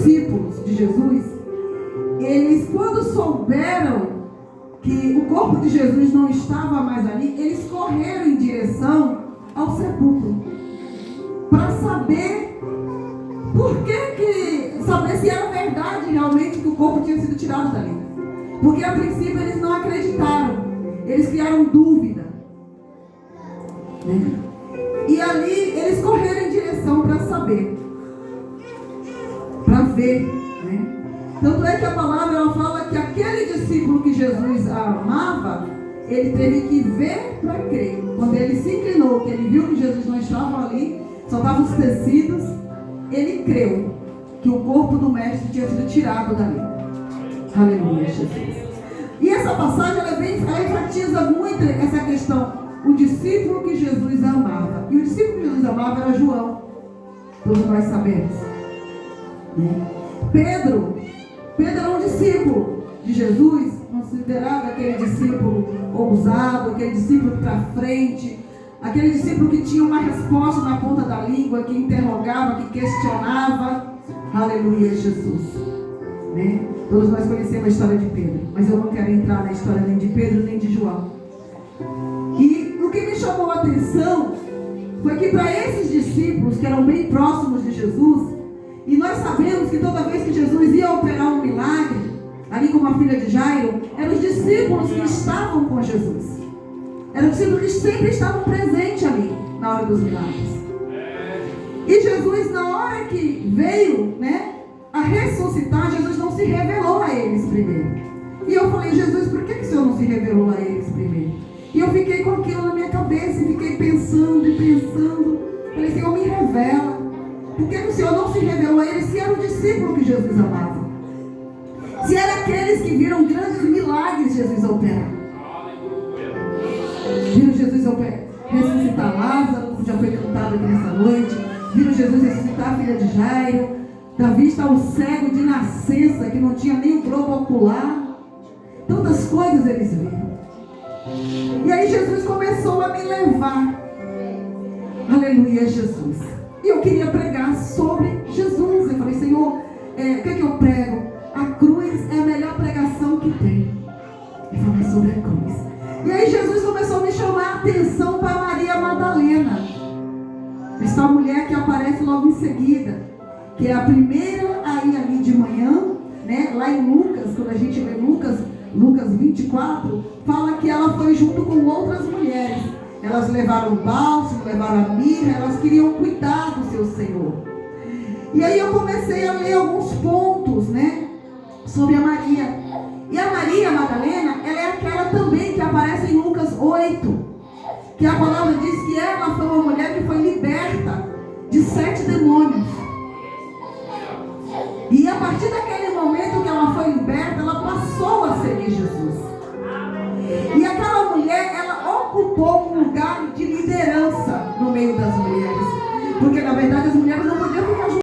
discípulos de Jesus, eles, quando souberam que o corpo de Jesus não estava mais ali, eles correram em direção ao sepulcro para saber saber se era verdade realmente que o corpo tinha sido tirado dali. Porque a princípio eles não acreditaram, eles criaram dúvida, né? E ali eles correram em direção para saber, para ver, né? Tanto é que a palavra ela fala que aquele discípulo que Jesus amava, ele teve que ver para crer. Quando ele se inclinou, que ele viu que Jesus não estava ali, só estavam os tecidos, ele creu que o corpo do mestre tinha sido tirado dali. Aleluia, Jesus. E essa passagem ela enfatiza muito essa questão. O discípulo que Jesus amava. E o discípulo que Jesus amava era João. Todos nós sabemos, né? Pedro era um discípulo de Jesus, considerado aquele discípulo ousado, aquele discípulo para frente, aquele discípulo que tinha uma resposta na ponta da língua, que interrogava, que questionava. Aleluia, Jesus, né? Todos nós conhecemos a história de Pedro, mas eu não quero entrar na história nem de Pedro nem de João. E o que me chamou a atenção foi que para esses discípulos que eram bem próximos de Jesus, e nós sabemos que toda vez que Jesus ia operar um milagre, ali como a filha de Jairo, eram os discípulos que estavam com Jesus. Eram os discípulos que sempre estavam presentes ali, na hora dos milagres. E Jesus, na hora que veio, né, a ressuscitar, Jesus não se revelou a eles primeiro. E eu falei, Jesus, por que o Senhor não se revelou a eles primeiro? E eu fiquei com aquilo na minha cabeça, e fiquei pensando e pensando. Falei, Senhor, me revela. Por que o Senhor não se revelou a eles se era o discípulo que Jesus amava? Se era aqueles que viram grandes milagres Jesus operar. Viram Jesus ressuscitar Lázaro, que já foi cantado aqui nessa noite. Viram Jesus ressuscitar a filha de Jairo. Da vista ao cego de nascença, que não tinha nem o globo ocular. Tantas coisas eles viram. E aí Jesus começou a me levar. Aleluia, Jesus. E eu queria pregar sobre Jesus. Eu falei, Senhor, o que é que eu prego? A cruz é a melhor pregação que tem. Eu falei sobre a cruz. E aí Jesus começou a me chamar a atenção para Maria Madalena. Essa mulher que aparece logo em seguida, que é a primeira a ir ali de manhã, né? Lá em Lucas, quando a gente vê Lucas 24, fala que ela foi junto com outras mulheres. Elas levaram o bálsamo, levaram a mirra, elas queriam cuidar do seu Senhor. E aí eu comecei a ler alguns pontos, né, sobre a Maria. E a Maria Madalena, ela é aquela também que aparece em Lucas 8, que a palavra diz que ela foi uma mulher que foi liberta de 7 demônios. E a partir daquele momento que ela foi liberta, ela passou a seguir Jesus. E aquela mulher, ela ocupou um lugar de liderança no meio das mulheres. Porque na verdade as mulheres não podiam ficar juntas.